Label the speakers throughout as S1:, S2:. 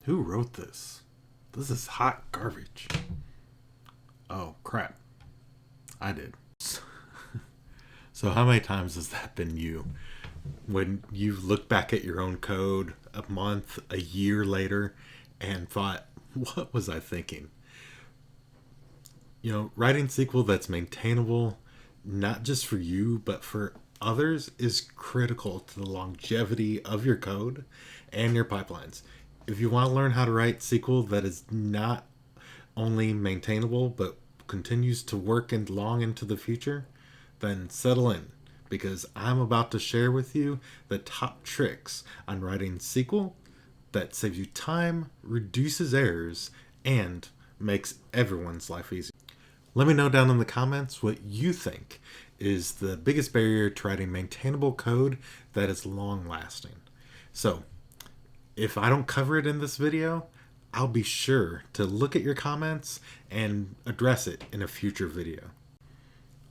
S1: Who wrote this? This is hot garbage. Oh, crap. I did. So how many times has that been you? When you look back at your own code a month, a year later, and thought, what was I thinking? Writing SQL that's maintainable, not just for you, but for others, is critical to the longevity of your code and your pipelines. If you want to learn how to write SQL that is not only maintainable, but continues to work and long into the future, then settle in, because I'm about to share with you the top tricks on writing SQL that saves you time, reduces errors, and makes everyone's life easier. Let me know down in the comments what you think is the biggest barrier to writing maintainable code that is long lasting. So, if I don't cover it in this video, I'll be sure to look at your comments and address it in a future video.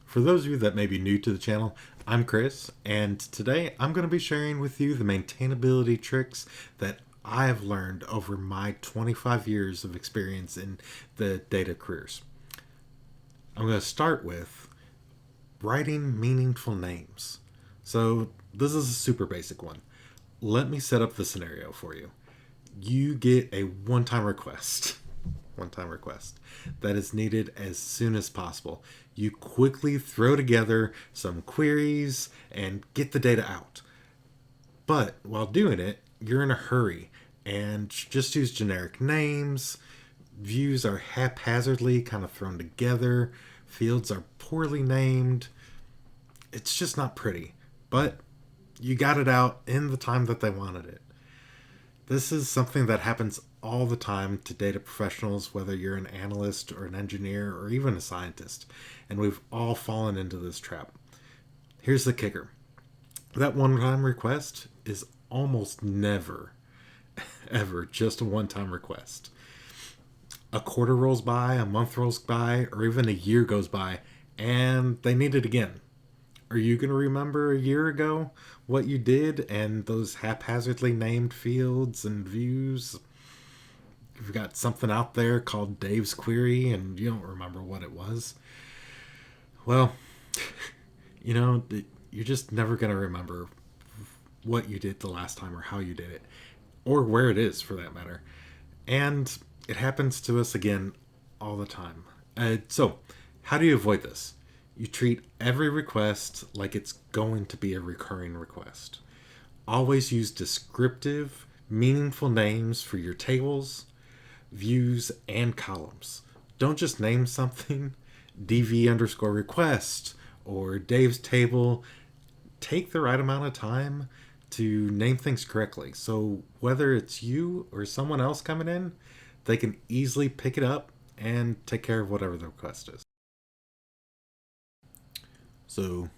S1: For those of you that may be new to the channel, I'm Chris, and today I'm going to be sharing with you the maintainability tricks that I have learned over my 25 years of experience in the data careers. I'm going to start with writing meaningful names. So this is a super basic one. Let me set up the scenario for you. You get a one-time request that is needed as soon as possible. You quickly throw together some queries and get the data out. But while doing it, you're in a hurry and just use generic names. Views are haphazardly kind of thrown together. Fields are poorly named. It's just not pretty, but you got it out in the time that they wanted it. This is something that happens all the time to data professionals, whether you're an analyst or an engineer or even a scientist, and we've all fallen into this trap. Here's the kicker. That one-time request is almost never, ever just a one-time request. A quarter rolls by, a month rolls by, or even a year goes by, and they need it again. Are you going to remember a year ago what you did and those haphazardly named fields and views? You've got something out there called Dave's query and you don't remember what it was. Well, you're just never going to remember what you did the last time or how you did it, or where it is for that matter. And it happens to us again all the time. So how do you avoid this? You treat every request like it's going to be a recurring request. Always use descriptive, meaningful names for your tables, views, and columns. Don't just name something dv_request or Dave's table. Take the right amount of time to name things correctly. So whether it's you or someone else coming in, they can easily pick it up and take care of whatever the request is. So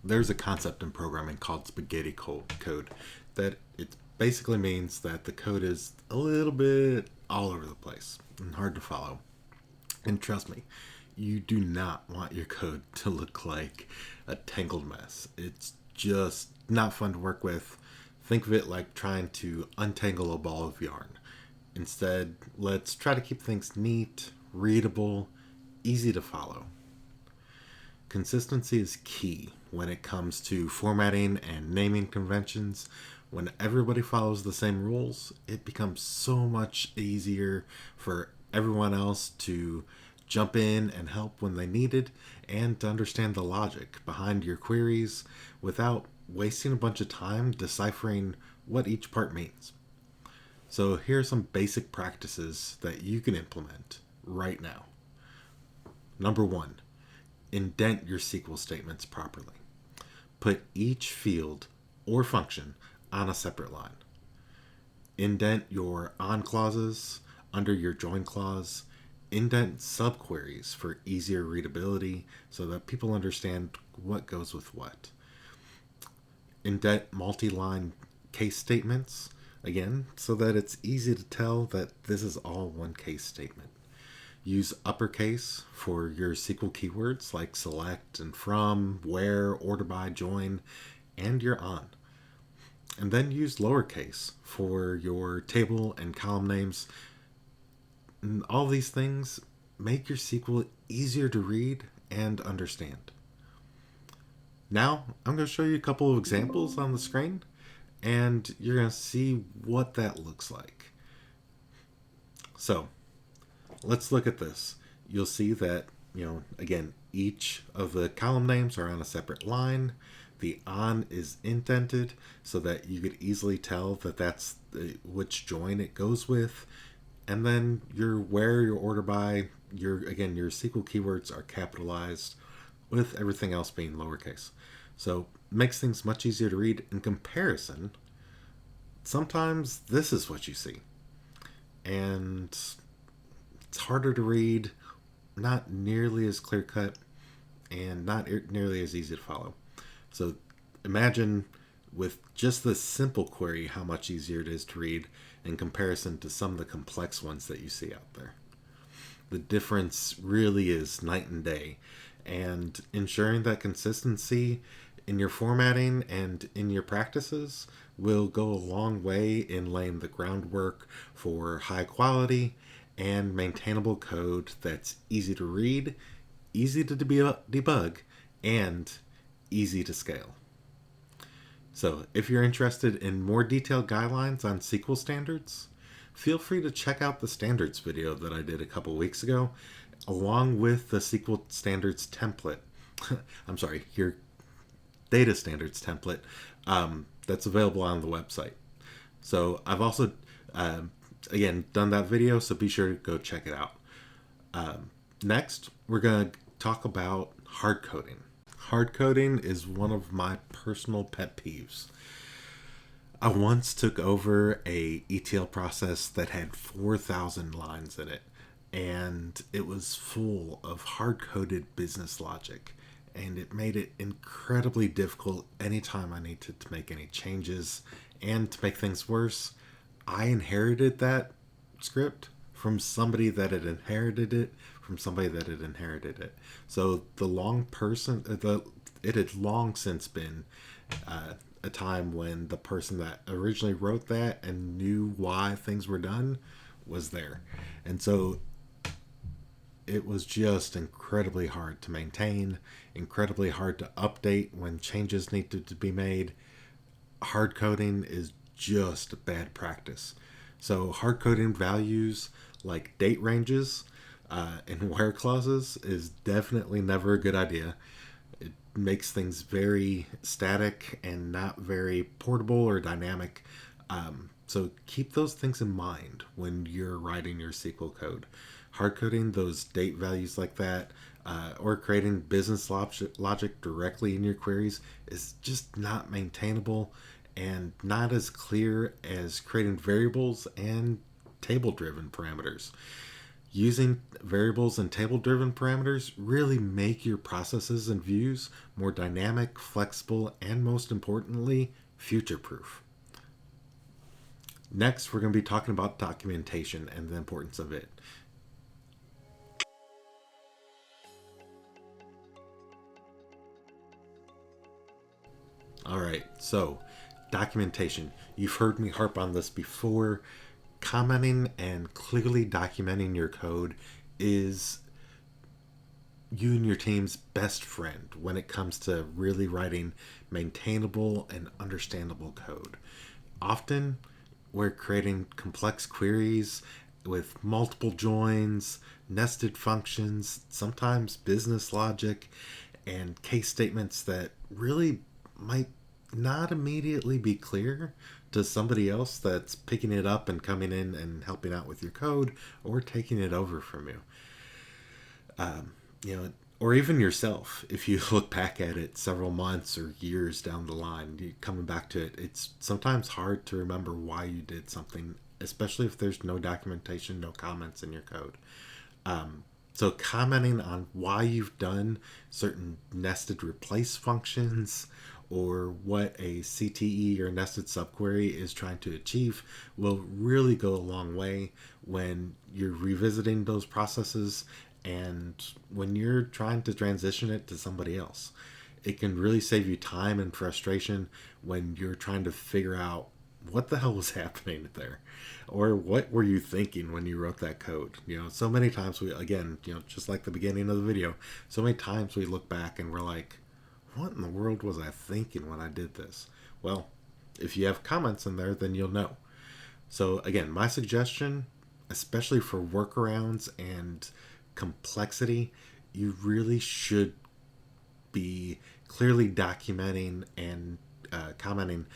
S1: there's a concept in programming called spaghetti code that it basically means that the code is a little bit all over the place and hard to follow. And trust me, you do not want your code to look like a tangled mess. It's just not fun to work with. Think of it like trying to untangle a ball of yarn. Instead, let's try to keep things neat, readable, easy to follow. Consistency is key when it comes to formatting and naming conventions. When everybody follows the same rules, it becomes so much easier for everyone else to jump in and help when they need it and to understand the logic behind your queries without wasting a bunch of time deciphering what each part means. So here are some basic practices that you can implement right now. Number 1. Indent your SQL statements properly. Put each field or function on a separate line. Indent your on clauses under your join clause. Indent subqueries for easier readability so that people understand what goes with what. Indent multi-line case statements, again, so that it's easy to tell that this is all one case statement. Use uppercase for your SQL keywords like select and from, where, order by, join, and your on. And then use lowercase for your table and column names. And all these things make your SQL easier to read and understand. Now, I'm going to show you a couple of examples on the screen, and you're going to see what that looks like. So, let's look at this. You'll see that, again, each of the column names are on a separate line. The on is indented so that you could easily tell that that's which join it goes with. And then your where, your order by, your SQL keywords are capitalized with everything else being lowercase. So it makes things much easier to read. In comparison, sometimes this is what you see. And it's harder to read, not nearly as clear cut, and not nearly as easy to follow. So imagine with just this simple query how much easier it is to read in comparison to some of the complex ones that you see out there. The difference really is night and day, and ensuring that consistency in your formatting and in your practices will go a long way in laying the groundwork for high quality and maintainable code that's easy to read, easy to debug, and easy to scale. So if you're interested in more detailed guidelines on SQL standards, feel free to check out the standards video that I did a couple weeks ago, along with the SQL standards template. I'm sorry, your data standards template that's available on the website. So I've also, again, done that video, so be sure to go check it out. Next, we're going to talk about hard coding. Hard coding is one of my personal pet peeves. I once took over a ETL process that had 4,000 lines in it, and it was full of hard-coded business logic, and it made it incredibly difficult anytime I needed to make any changes. And to make things worse, I inherited that script from somebody that had inherited it from somebody that had inherited it. So it had long since been a time when the person that originally wrote that and knew why things were done was there. And so it was just incredibly hard to maintain, incredibly hard to update when changes needed to be made. Hard coding is just a bad practice. So hard coding values like date ranges and where clauses is definitely never a good idea. It makes things very static and not very portable or dynamic. So keep those things in mind when you're writing your SQL code. Hard coding those date values like that, or creating business logic directly in your queries is just not maintainable and not as clear as creating variables and table-driven parameters. Using variables and table-driven parameters really make your processes and views more dynamic, flexible, and most importantly, future-proof. Next, we're going to be talking about documentation and the importance of it. All right, so documentation. You've heard me harp on this before. Commenting and clearly documenting your code is you and your team's best friend when it comes to really writing maintainable and understandable code. Often, we're creating complex queries with multiple joins, nested functions, sometimes business logic, and case statements that really might not immediately be clear to somebody else that's picking it up and coming in and helping out with your code or taking it over from you. Or even yourself, if you look back at it several months or years down the line, coming back to it, it's sometimes hard to remember why you did something, especially if there's no documentation, no comments in your code. So commenting on why you've done certain nested replace functions or what a CTE or nested subquery is trying to achieve will really go a long way when you're revisiting those processes and when you're trying to transition it to somebody else. It can really save you time and frustration when you're trying to figure out what the hell was happening there, or what were you thinking when you wrote that code. So many times we, again, just like the beginning of the video, so many times we look back and we're like, what in the world was I thinking when I did this? Well, if you have comments in there, then you'll know. So again, my suggestion, especially for workarounds and complexity, you really should be clearly documenting and commenting,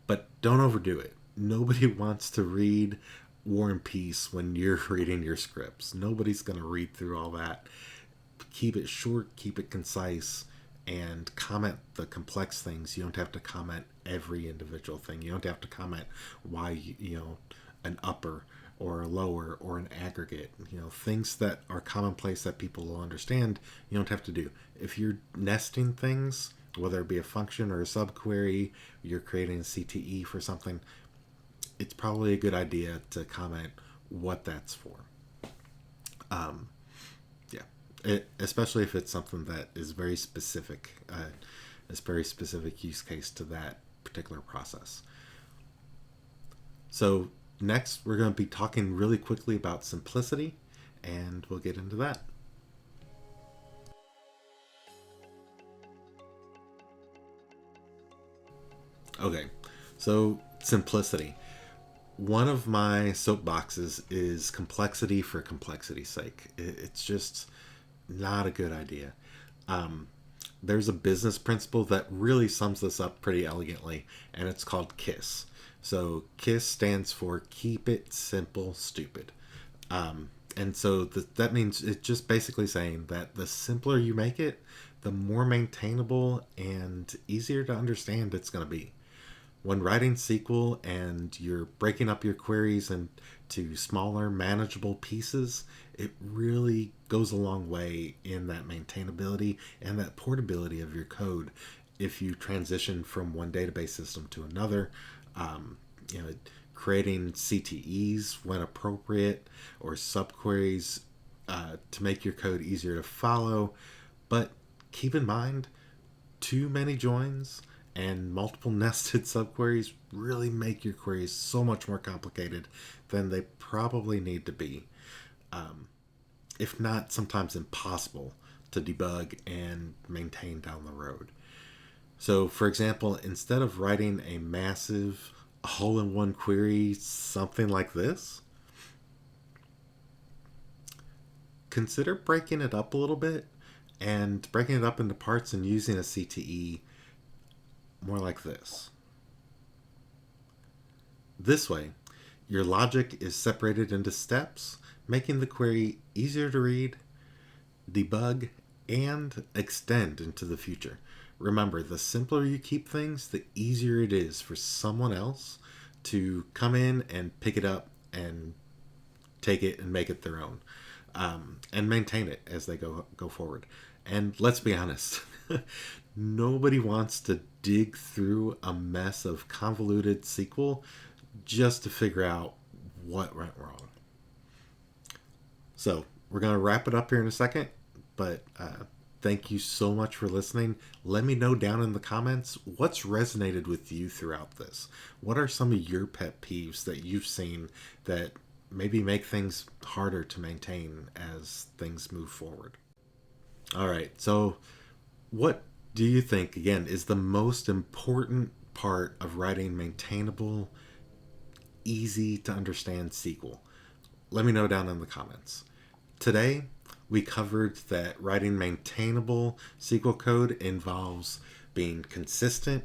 S1: but don't overdo it. Nobody wants to read War and Peace when you're reading your scripts. Nobody's going to read through all that. Keep it short, keep it concise, and comment the complex things. You don't have to comment every individual thing. You don't have to comment why, an upper or a lower or an aggregate. Things that are commonplace that people will understand, you don't have to do. If you're nesting things, whether it be a function or a subquery, you're creating a CTE for something, it's probably a good idea to comment what that's for. Especially if it's something that is very specific, it's very specific use case to that particular process. So next, we're going to be talking really quickly about simplicity, and we'll get into that. Okay, so simplicity. One of my soapboxes is complexity for complexity's sake. It's just not a good idea. There's a business principle that really sums this up pretty elegantly, and it's called KISS. So KISS stands for Keep It Simple, Stupid. And so that means it's just basically saying that the simpler you make it, the more maintainable and easier to understand it's going to be. When writing SQL and you're breaking up your queries into smaller, manageable pieces, it really goes a long way in that maintainability and that portability of your code if you transition from one database system to another. Creating CTEs when appropriate, or subqueries to make your code easier to follow. But keep in mind, too many joins and multiple nested subqueries really make your queries so much more complicated than they probably need to be. If not, sometimes impossible to debug and maintain down the road. So, for example, instead of writing a massive all-in-one query, something like this, consider breaking it up a little bit and breaking it up into parts and using a CTE more like this. This way, your logic is separated into steps, making the query easier to read, debug, and extend into the future. Remember, the simpler you keep things, the easier it is for someone else to come in and pick it up and take it and make it their own, and maintain it as they go forward. And let's be honest, nobody wants to dig through a mess of convoluted SQL just to figure out what went wrong. So we're going to wrap it up here in a second, but thank you so much for listening. Let me know down in the comments what's resonated with you throughout this. What are some of your pet peeves that you've seen that maybe make things harder to maintain as things move forward? All right, so what do you think, again, is the most important part of writing maintainable, easy to understand SQL? Let me know down in the comments. Today, we covered that writing maintainable SQL code involves being consistent,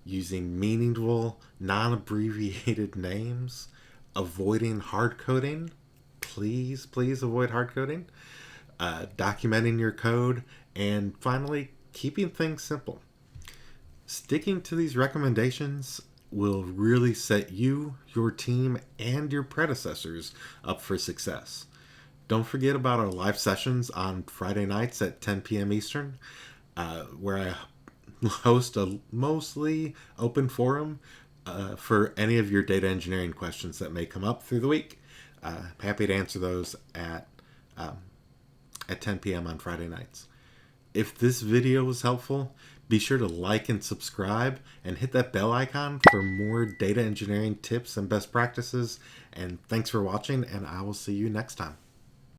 S1: using meaningful, non-abbreviated names, avoiding hard coding. Please avoid hard coding. Documenting your code, and finally, keeping things simple. Sticking to these recommendations will really set you, your team, and your predecessors up for success. Don't forget about our live sessions on Friday nights at 10 p.m. Eastern, where I host a mostly open forum for any of your data engineering questions that may come up through the week. Happy to answer those at 10 p.m. on Friday nights. If this video was helpful, be sure to like and subscribe and hit that bell icon for more data engineering tips and best practices. And thanks for watching, and I will see you next time.